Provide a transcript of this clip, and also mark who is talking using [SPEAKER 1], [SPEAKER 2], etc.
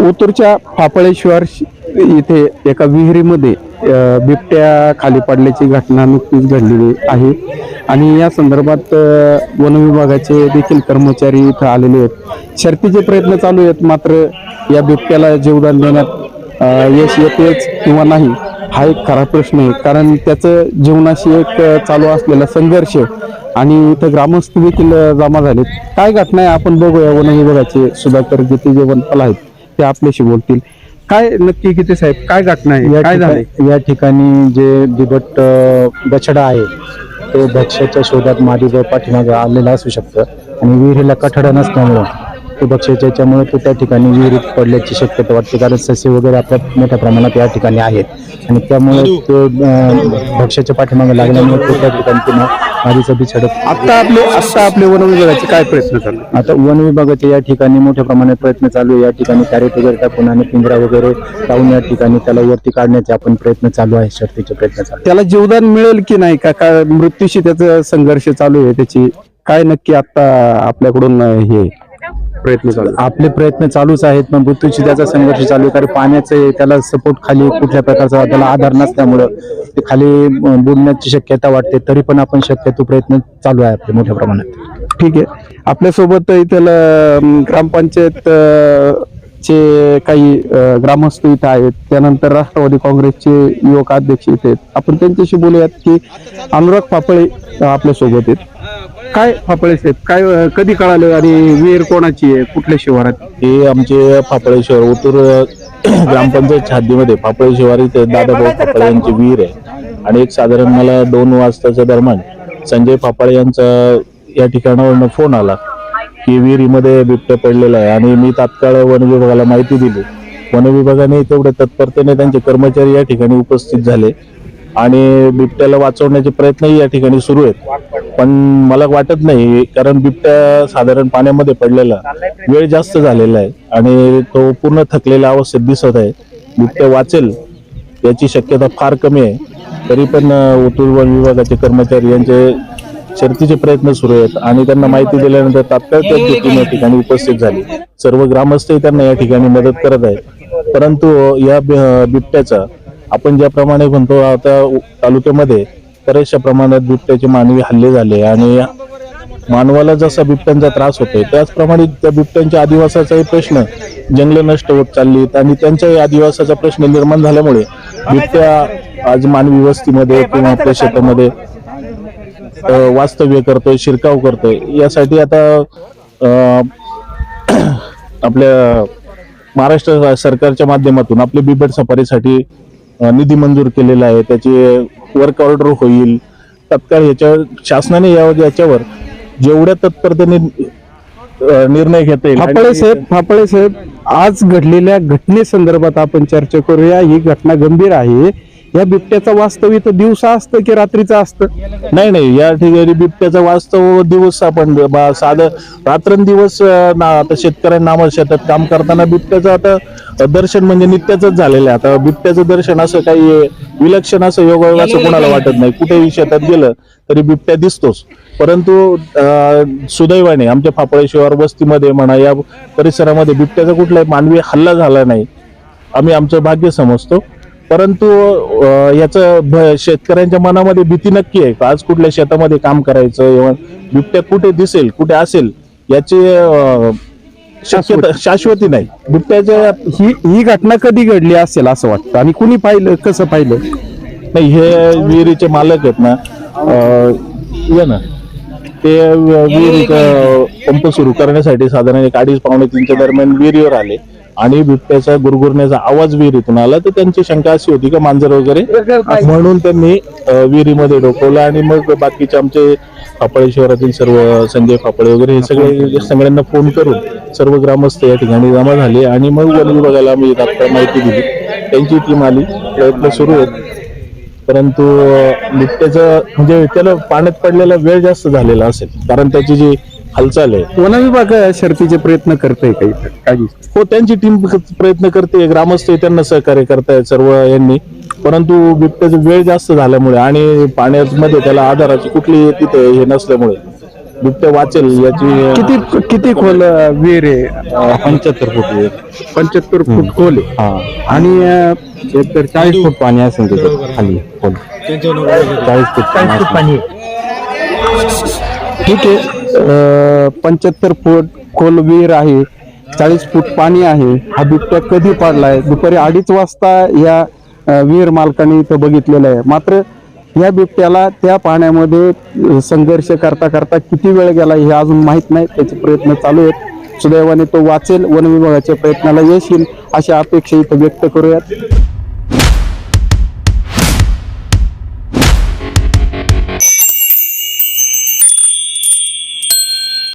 [SPEAKER 1] ओतूरच्या फापळेश्वर इथे एका विहिरीमध्ये बिबट्या खाली पडल्याची घटना नुकतीच घडलेली आहे आणि या संदर्भात वन विभागाचे देखील कर्मचारी इथं आलेले आहेत. शर्थीचे प्रयत्न चालू आहेत, मात्र या बिबट्याला जीवदान देण्यात यश येतेच किंवा नाही हा एक खरा प्रश्न आहे. कारण त्याचं जीवनाशी एक चालू असलेला संघर्ष आणि इथं ग्रामस्थ देखील जमा झालेत. काय घटना आहे आपण बघूया. वन विभागाचे सुधाकर गीते जे वनपाल आहेत ते आपल्याशी बोलतील. काय नक्की गीते साहेब, काय घटना आहे, काय झालं
[SPEAKER 2] या ठिकाणी? जे बिबट बछडा आहे तो भक्ष्याच्या शोधात मादी पाठीमागे आलेला असू शकतं आणि विहिरीला कठडा नसल्यामुळं तो भक्ष्याच्या याच्यामुळे तो त्या ठिकाणी विहिरीत पडल्याची शक्यता वाटते. कारण सस्य वगैरे आपल्या मोठ्या प्रमाणात या ठिकाणी आहेत आणि त्यामुळे तो भक्ष्याच्या पाठीमागे लागल्यामुळे तो त्या ठिकाणी मादीचा बिछडा.
[SPEAKER 1] आता आपले वन विभागाचे काय प्रयत्न चालू?
[SPEAKER 2] आता वन विभागाचे या ठिकाणी मोठ्या प्रमाणात प्रयत्न चालू आहे. या ठिकाणी कॅरेट वगैरे टाकून आणि पिंजरा वगैरे लावून या ठिकाणी त्याला वरती काढण्याचे आपण प्रयत्न चालू आहे. शर्थीचे प्रयत्न चालू.
[SPEAKER 1] त्याला जीवदान मिळेल की नाही का मृत्यूशी त्याचा संघर्ष चालू आहे? त्याची काय नक्की आता आपल्याकडून हे प्रयत्न चालू?
[SPEAKER 2] आपले प्रयत्न चालूच आहेत, पण मृत्यूची त्याचा संघर्ष चालू आहे. कारण पाण्याचे त्याला सपोर्ट खाली कुठल्या प्रकारचा त्याला आधार नसल्यामुळं ते खाली बुडण्याची शक्यता वाटते. तरी पण आपण शक्यतो प्रयत्न चालू आहे आपले मोठ्या प्रमाणात.
[SPEAKER 1] ठीक आहे. आपल्यासोबत इथं ग्रामपंचायत चे काही ग्रामस्थ इथं आहेत, त्यानंतर राष्ट्रवादी काँग्रेसचे युवक अध्यक्ष इथे आहेत. आपण त्यांच्याशी बोलूयात की अनुराग फापळे आपल्यासोबत आहेत. काय फापळे साहेब, काय कधी कळालं आणि विहीर कोणाची आहे, कुठल्या शिवारात?
[SPEAKER 3] हे आमचे फापळेश्वर ओतूर ग्रामपंचायत हद्दीमध्ये फापळेश्वर इथे दादाभाऊ फापळे यांची विहीर आहे आणि एक साधारण मला 2 वाजताच्या दरम्यान संजय फापळे यांचा या ठिकाणावरून फोन आला की विहिरीमध्ये बिबट्या पडलेला आहे आणि मी तात्काळ वन विभागाला माहिती दिली. वन विभागाने तेवढ्या तत्परतेने त्यांचे कर्मचारी या ठिकाणी उपस्थित झाले आणि बिबट्याला वाचवण्याचे प्रयत्नही या ठिकाणी सुरू आहेत. पण मला वाटत नाही, कारण बिबट्या साधारण पाण्यामध्ये पडलेला वेळ जास्त झालेला आहे आणि तो पूर्ण थकलेल्या अवस्थेत दिसत आहे. बिबट्या वाचेल याची शक्यता फार कमी आहे. तरी पण ओतूर वन विभागाचे कर्मचारी यांचे शर्थीचे प्रयत्न सुरू आहेत आणि त्यांना माहिती दिल्यानंतर तात्काळ त्यांची टीम या ठिकाणी उपस्थित झाली. सर्व ग्रामस्थही त्यांना या ठिकाणी मदत करत आहेत. परंतु या बिबट्याचा आपण ज्याप्रमाणे म्हणतो आता तालुक्यामध्ये बऱ्याचशा प्रमाणात बिबट्याचे मानवी हल्ले झाले आणि मानवाला जसा बिबट्यांचा त्रास होतोय त्याचप्रमाणे त्या बिबट्यांच्या आदिवासाचाही प्रश्न, जंगल नष्ट होत चाललीत आणि त्यांच्याही आदिवासाचा प्रश्न निर्माण झाल्यामुळे बिबट्या आज मानवी वस्तीमध्ये किंवा आपल्या शेतामध्ये वास्तव्य करतोय, शिरकाव करतोय. यासाठी आता आपल्या महाराष्ट्र सरकारच्या माध्यमातून आपल्या बिबट सफारीसाठी निधी मंजूर केलेला आहे. त्याची वर्क ऑर्डर होईल तत्काळ. शासनाने याच्यावर जेवढ्या तत्परतेने निर्णय घेता येईल.
[SPEAKER 1] फापळे साहेब, आज घडलेल्या घटनेसंदर्भात आपण चर्चा करूया. ही घटना गंभीर आहे. या बिबट्याचा वास्तव इथं दिवसा असतं की रात्रीचा असतं?
[SPEAKER 3] नाही, या ठिकाणी बिबट्याचा वास्तव दिवस आपण साधं रात्रंदिवस आता शेतकऱ्यांना शेतात काम करताना बिबट्याचं आता दर्शन म्हणजे नित्याच झालेलं आहे. आता बिबट्याचं दर्शन असं काही विलक्षण असं योगायोग असं कोणाला वाटत नाही. कुठेही शेतात गेलं तरी बिबट्या दिसतोच. परंतु सुदैवाने आमच्या फापळेश्वर वस्तीमध्ये म्हणा या परिसरामध्ये बिबट्याचा कुठलाही मानवी हल्ला झाला नाही. आम्ही आमचं भाग्य समजतो. परंतु याचं शेतकऱ्यांच्या मनामध्ये भीती नक्की आहे. आज कुठल्या शेतामध्ये काम करायचं, बिबट्या कुठे दिसेल, कुठे असेल याची शक्यता शाश्वती नाही. बिबट्याच्या
[SPEAKER 1] ही घटना कधी घडली असेल असं वाटतं आणि कुणी पाहिलं, कसं पाहिलं?
[SPEAKER 3] नाही, हे विहिरीचे मालक आहेत ना, ते विहिरीचा पंप सुरू करण्यासाठी साधारण 2:30-3च्या दरम्यान विहिरीवर आले आणि बिबट्याचा गुरगुरण्याचा आवाज विहिरीतून आला. तर त्यांची शंका अशी होती की मांजर वगैरे, म्हणून त्यांनी विहिरीमध्ये डोकवलं आणि मग बाकीचे आमचे फापळेश्वरातील सर्व संजय फापळे वगैरे हे सगळ्यांना फोन करून सर्व ग्रामस्थ या ठिकाणी जमा झाले आणि मग वन विभागाला आम्ही तात्काळ माहिती दिली. त्यांची टीम आली, प्रयत्न सुरू आहेत. परंतु बिबट्याचं म्हणजे त्याला पाण्यात पडलेला वेळ जास्त झालेला असेल, कारण त्याची जी हालचाल आहे.
[SPEAKER 1] वन विभाग शर्थीचे प्रयत्न करतोय काही?
[SPEAKER 3] हो, त्यांची टीम प्रयत्न करते, ग्रामस्थ त्यांना सहकार्य करतायत सर्व यांनी. परंतु बिबट्याचा वेळ जास्त झाल्यामुळे आणि पाण्यामध्ये त्याला आधाराची कुठली तिथे हे नसल्यामुळे बिबट्या वाचेल याची
[SPEAKER 1] किती किती खोल विहीर आहे?
[SPEAKER 2] 75 फूट विहीर.
[SPEAKER 1] 75 फूट खोल आहे.
[SPEAKER 2] हा
[SPEAKER 1] आणि
[SPEAKER 2] तर 40 फूट पाणी असेल तिथे खाली खोल. 40 फूट पाणी.
[SPEAKER 1] ठीक आहे. 75 फूट खोल विहीर आहे, 40 फूट पाणी आहे. हा बिबट्या कधी पडलाय? दुपारी 2:30 वाजता या विहीर मालकाने इथं बघितलेलं आहे. मात्र या बिबट्याला त्या पाण्यामध्ये संघर्ष करता करता किती वेळ गेला हे अजून माहित नाही. त्याचे प्रयत्न चालू आहेत. सुदैवाने तो वाचेल, वन विभागाच्या प्रयत्नाला यश येईल अशी अपेक्षा इथं व्यक्त करूयात.